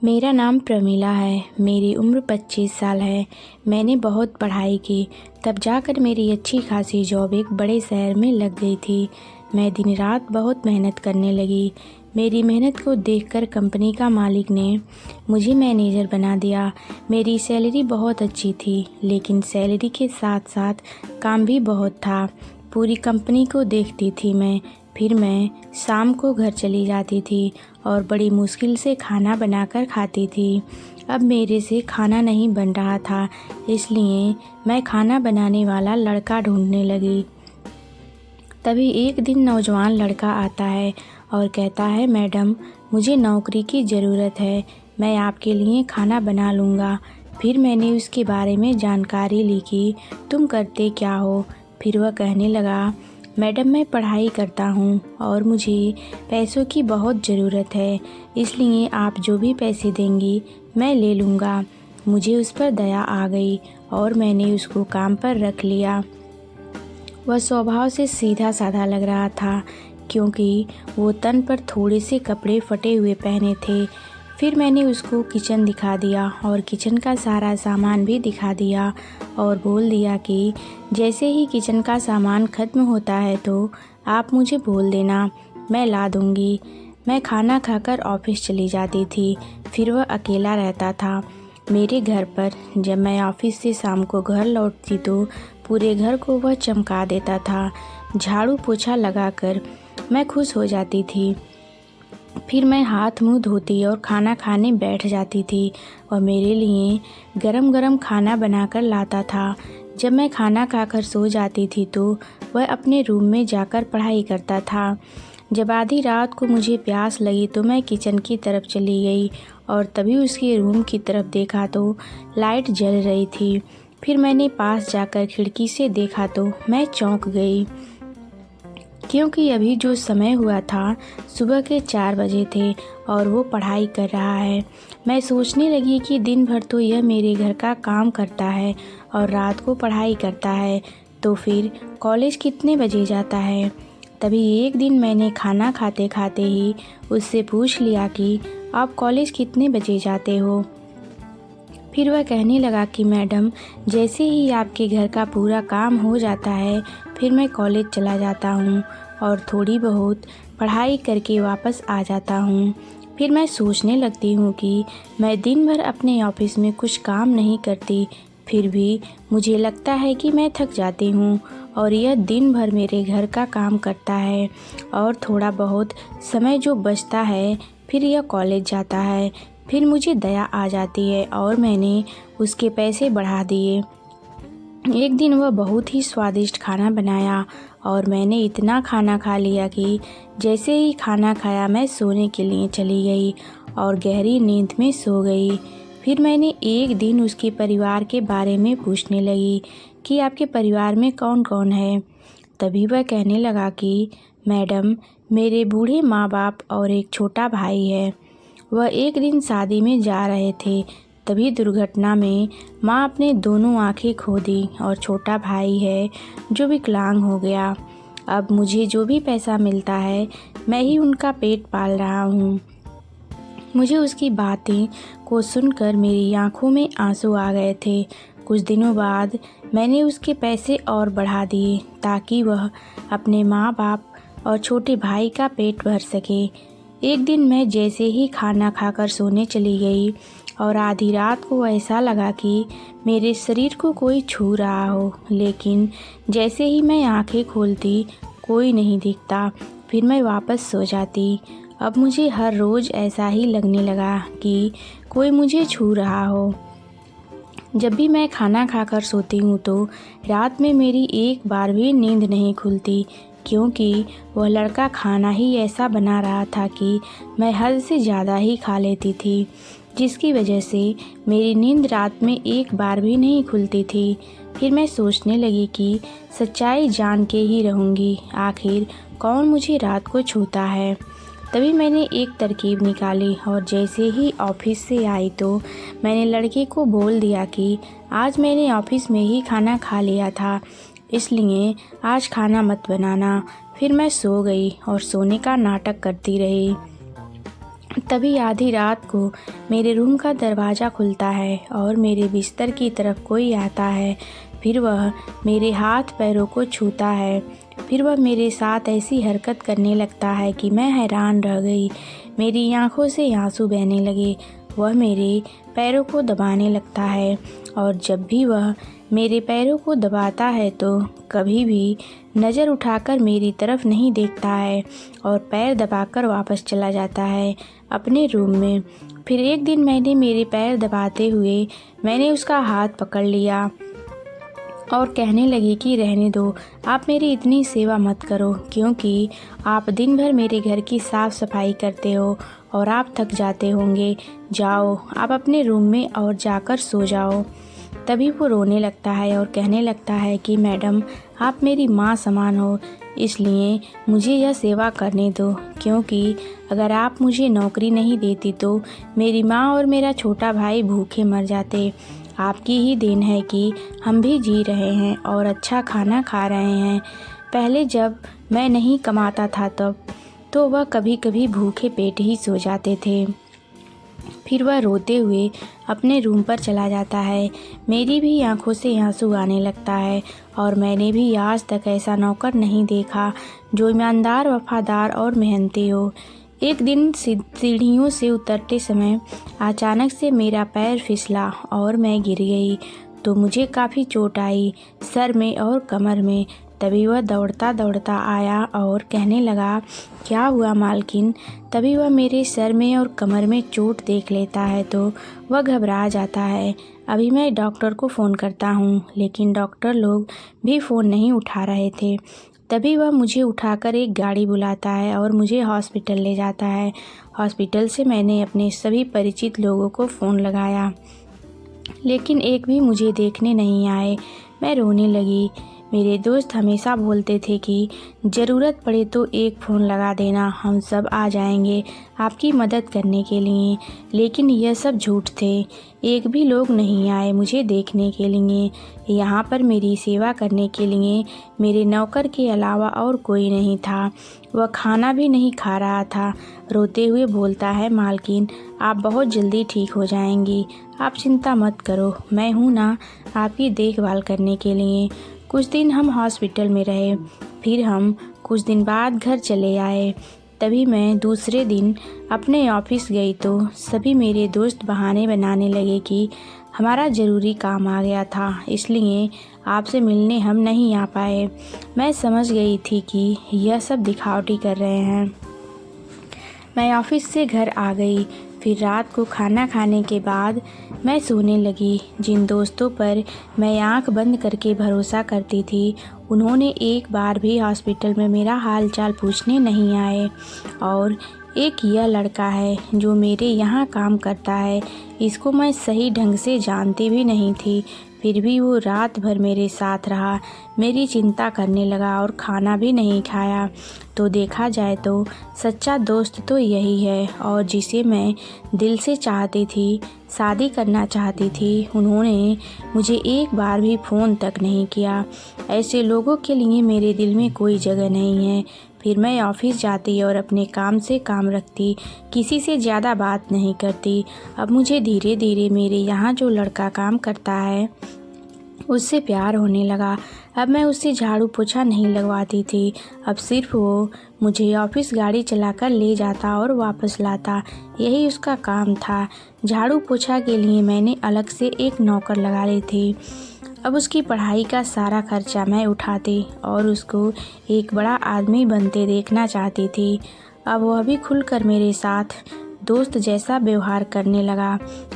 मेरा नाम प्रमीला है। मेरी उम्र 25 साल है। मैंने बहुत पढ़ाई की, तब जाकर मेरी अच्छी खासी जॉब एक बड़े शहर में लग गई थी। मैं दिन रात बहुत मेहनत करने लगी। मेरी मेहनत को देखकर कंपनी का मालिक ने मुझे मैनेजर बना दिया। मेरी सैलरी बहुत अच्छी थी, लेकिन सैलरी के साथ साथ काम भी बहुत था। पूरी कंपनी को देखती थी मैं। फिर मैं शाम को घर चली जाती थी और बड़ी मुश्किल से खाना बनाकर खाती थी। अब मेरे से खाना नहीं बन रहा था, इसलिए मैं खाना बनाने वाला लड़का ढूंढने लगी। तभी एक दिन नौजवान लड़का आता है और कहता है, मैडम, मुझे नौकरी की ज़रूरत है, मैं आपके लिए खाना बना लूँगा। फिर मैंने उसके बारे में जानकारी ली कि तुम करते क्या हो। फिर वह कहने लगा, मैडम, मैं पढ़ाई करता हूँ और मुझे पैसों की बहुत ज़रूरत है, इसलिए आप जो भी पैसे देंगी मैं ले लूँगा। मुझे उस पर दया आ गई और मैंने उसको काम पर रख लिया। वह स्वभाव से सीधा साधा लग रहा था, क्योंकि वो तन पर थोड़े से कपड़े फटे हुए पहने थे। फिर मैंने उसको किचन दिखा दिया और किचन का सारा सामान भी दिखा दिया और बोल दिया कि जैसे ही किचन का सामान ख़त्म होता है तो आप मुझे बोल देना, मैं ला दूँगी। मैं खाना खाकर ऑफिस चली जाती थी। फिर वह अकेला रहता था मेरे घर पर। जब मैं ऑफिस से शाम को घर लौटती तो पूरे घर को वह चमका देता था। झाड़ू पोछा लगाकर मैं खुश हो जाती थी। फिर मैं हाथ मुंह धोती और खाना खाने बैठ जाती थी और मेरे लिए गरम गरम खाना बनाकर लाता था। जब मैं खाना खाकर सो जाती थी तो वह अपने रूम में जाकर पढ़ाई करता था। जब आधी रात को मुझे प्यास लगी तो मैं किचन की तरफ चली गई और तभी उसके रूम की तरफ देखा तो लाइट जल रही थी। फिर मैंने पास जाकर खिड़की से देखा तो मैं चौंक गई, क्योंकि अभी जो समय हुआ था सुबह के 4 बजे थे और वो पढ़ाई कर रहा है। मैं सोचने लगी कि दिन भर तो यह मेरे घर का काम करता है और रात को पढ़ाई करता है, तो फिर कॉलेज कितने बजे जाता है। तभी एक दिन मैंने खाना खाते खाते ही उससे पूछ लिया कि आप कॉलेज कितने बजे जाते हो। फिर वह कहने लगा कि मैडम, जैसे ही आपके घर का पूरा काम हो जाता है फिर मैं कॉलेज चला जाता हूँ और थोड़ी बहुत पढ़ाई करके वापस आ जाता हूँ। फिर मैं सोचने लगती हूँ कि मैं दिन भर अपने ऑफिस में कुछ काम नहीं करती, फिर भी मुझे लगता है कि मैं थक जाती हूँ और यह दिन भर मेरे घर का काम करता है और थोड़ा बहुत समय जो बचता है फिर यह कॉलेज जाता है। फिर मुझे दया आ जाती है और मैंने उसके पैसे बढ़ा दिए। एक दिन वह बहुत ही स्वादिष्ट खाना बनाया और मैंने इतना खाना खा लिया कि जैसे ही खाना खाया मैं सोने के लिए चली गई और गहरी नींद में सो गई। फिर मैंने एक दिन उसके परिवार के बारे में पूछने लगी कि आपके परिवार में कौन कौन है। तभी वह कहने लगा कि मैडम, मेरे बूढ़े माँ बाप और एक छोटा भाई है। वह एक दिन शादी में जा रहे थे, तभी दुर्घटना में माँ अपने दोनों आंखें खो दी और छोटा भाई है जो विकलांग हो गया। अब मुझे जो भी पैसा मिलता है मैं ही उनका पेट पाल रहा हूँ। मुझे उसकी बातें को सुनकर मेरी आंखों में आंसू आ गए थे। कुछ दिनों बाद मैंने उसके पैसे और बढ़ा दिए ताकि वह अपने माँ बाप और छोटे भाई का पेट भर सके। एक दिन मैं जैसे ही खाना खाकर सोने चली गई और आधी रात को ऐसा लगा कि मेरे शरीर को कोई छू रहा हो, लेकिन जैसे ही मैं आंखें खोलती कोई नहीं दिखता। फिर मैं वापस सो जाती। अब मुझे हर रोज़ ऐसा ही लगने लगा कि कोई मुझे छू रहा हो। जब भी मैं खाना खाकर सोती हूँ तो रात में मेरी एक बार भी नींद नहीं खुलती, क्योंकि वह लड़का खाना ही ऐसा बना रहा था कि मैं हद से ज़्यादा ही खा लेती थी, जिसकी वजह से मेरी नींद रात में एक बार भी नहीं खुलती थी। फिर मैं सोचने लगी कि सच्चाई जान के ही रहूँगी, आखिर कौन मुझे रात को छूता है। तभी मैंने एक तरकीब निकाली और जैसे ही ऑफिस से आई तो मैंने लड़के को बोल दिया कि आज मैंने ऑफिस में ही खाना खा लिया था, इसलिए आज खाना मत बनाना। फिर मैं सो गई और सोने का नाटक करती रही। तभी आधी रात को मेरे रूम का दरवाज़ा खुलता है और मेरे बिस्तर की तरफ कोई आता है। फिर वह मेरे हाथ पैरों को छूता है। फिर वह मेरे साथ ऐसी हरकत करने लगता है कि मैं हैरान रह गई। मेरी आंखों से आंसू बहने लगे। वह मेरे पैरों को दबाने लगता है और जब भी वह मेरे पैरों को दबाता है तो कभी भी नज़र उठाकर मेरी तरफ नहीं देखता है और पैर दबाकर वापस चला जाता है अपने रूम में। फिर एक दिन मैंने मेरे पैर दबाते हुए मैंने उसका हाथ पकड़ लिया और कहने लगी कि रहने दो, आप मेरी इतनी सेवा मत करो, क्योंकि आप दिन भर मेरे घर की साफ़ सफाई करते हो और आप थक जाते होंगे। जाओ आप अपने रूम में और जाकर सो जाओ। तभी वो रोने लगता है और कहने लगता है कि मैडम, आप मेरी माँ समान हो, इसलिए मुझे यह सेवा करने दो, क्योंकि अगर आप मुझे नौकरी नहीं देती तो मेरी माँ और मेरा छोटा भाई भूखे मर जाते। आपकी ही देन है कि हम भी जी रहे हैं और अच्छा खाना खा रहे हैं। पहले जब मैं नहीं कमाता था तब तो वह कभी कभी भूखे पेट ही सो जाते थे। फिर वह रोते हुए अपने रूम पर चला जाता है। मेरी भी आंखों से आंसू आने लगता है और मैंने भी आज तक ऐसा नौकर नहीं देखा जो ईमानदार, वफादार और मेहनती हो। एक दिन सीढ़ियों से उतरते समय अचानक से मेरा पैर फिसला और मैं गिर गई, तो मुझे काफ़ी चोट आई सर में और कमर में। तभी वह दौड़ता दौड़ता आया और कहने लगा, क्या हुआ मालकिन? तभी वह मेरे सर में और कमर में चोट देख लेता है तो वह घबरा जाता है। अभी मैं डॉक्टर को फ़ोन करता हूँ, लेकिन डॉक्टर लोग भी फ़ोन नहीं उठा रहे थे। तभी वह मुझे उठाकर एक गाड़ी बुलाता है और मुझे हॉस्पिटल ले जाता है। हॉस्पिटल से मैंने अपने सभी परिचित लोगों को फ़ोन लगाया, लेकिन एक भी मुझे देखने नहीं आए। मैं रोने लगी। मेरे दोस्त हमेशा बोलते थे कि ज़रूरत पड़े तो एक फ़ोन लगा देना, हम सब आ जाएंगे आपकी मदद करने के लिए, लेकिन यह सब झूठ थे। एक भी लोग नहीं आए मुझे देखने के लिए। यहाँ पर मेरी सेवा करने के लिए मेरे नौकर के अलावा और कोई नहीं था। वह खाना भी नहीं खा रहा था। रोते हुए बोलता है, मालकिन आप बहुत जल्दी ठीक हो जाएंगी, आप चिंता मत करो, मैं हूँ ना आपकी देखभाल करने के लिए। कुछ दिन हम हॉस्पिटल में रहे, फिर हम कुछ दिन बाद घर चले आए। तभी मैं दूसरे दिन अपने ऑफिस गई तो सभी मेरे दोस्त बहाने बनाने लगे कि हमारा ज़रूरी काम आ गया था, इसलिए आपसे मिलने हम नहीं आ पाए। मैं समझ गई थी कि यह सब दिखावटी कर रहे हैं। मैं ऑफिस से घर आ गई। फिर रात को खाना खाने के बाद मैं सोने लगी। जिन दोस्तों पर मैं आंख बंद करके भरोसा करती थी, उन्होंने एक बार भी हॉस्पिटल में मेरा हाल चाल पूछने नहीं आए। और एक यह लड़का है जो मेरे यहाँ काम करता है, इसको मैं सही ढंग से जानती भी नहीं थी, फिर भी वो रात भर मेरे साथ रहा, मेरी चिंता करने लगा और खाना भी नहीं खाया। तो देखा जाए तो सच्चा दोस्त तो यही है, और जिसे मैं दिल से चाहती थी, शादी करना चाहती थी, उन्होंने मुझे एक बार भी फ़ोन तक नहीं किया। ऐसे लोगों के लिए मेरे दिल में कोई जगह नहीं है। फिर मैं ऑफिस जाती और अपने काम से काम रखती, किसी से ज़्यादा बात नहीं करती। अब मुझे धीरे धीरे मेरे यहाँ जो लड़का काम करता है उससे प्यार होने लगा। अब मैं उससे झाड़ू पोछा नहीं लगवाती थी, अब सिर्फ वो मुझे ऑफिस गाड़ी चलाकर ले जाता और वापस लाता, यही उसका काम था। झाड़ू पोछा के लिए मैंने अलग से एक नौकर लगा ली थी। अब उसकी पढ़ाई का सारा खर्चा मैं उठाती और उसको एक बड़ा आदमी बनते देखना चाहती थी। अब वह भी खुलकर मेरे साथ दोस्त जैसा व्यवहार करने लगा,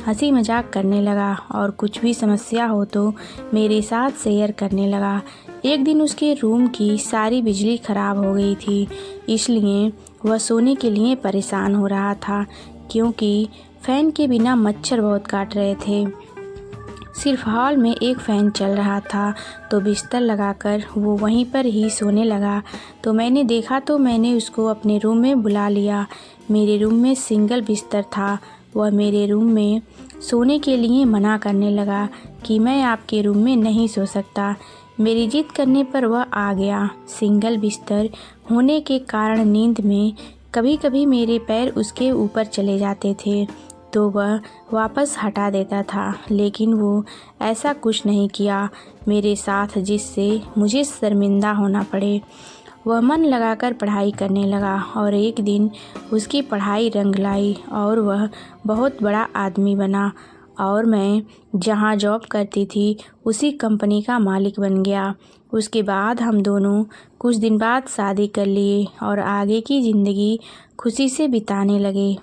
हंसी मजाक करने लगा और कुछ भी समस्या हो तो मेरे साथ शेयर करने लगा। एक दिन उसके रूम की सारी बिजली खराब हो गई थी, इसलिए वह सोने के लिए परेशान हो रहा था, क्योंकि फ़ैन के बिना मच्छर बहुत काट रहे थे। सिर्फ हॉल में एक फ़ैन चल रहा था, तो बिस्तर लगाकर वो वहीं पर ही सोने लगा। तो मैंने देखा तो मैंने उसको अपने रूम में बुला लिया। मेरे रूम में सिंगल बिस्तर था। वह मेरे रूम में सोने के लिए मना करने लगा कि मैं आपके रूम में नहीं सो सकता। मेरी जिद करने पर वह आ गया। सिंगल बिस्तर होने के कारण नींद में कभी कभी मेरे पैर उसके ऊपर चले जाते थे तो वह वापस हटा देता था, लेकिन वो ऐसा कुछ नहीं किया मेरे साथ जिससे मुझे शर्मिंदा होना पड़े। वह मन लगाकर पढ़ाई करने लगा और एक दिन उसकी पढ़ाई रंग लाई और वह बहुत बड़ा आदमी बना और मैं जहाँ जॉब करती थी उसी कंपनी का मालिक बन गया। उसके बाद हम दोनों कुछ दिन बाद शादी कर लिए और आगे की ज़िंदगी खुशी से बिताने लगे।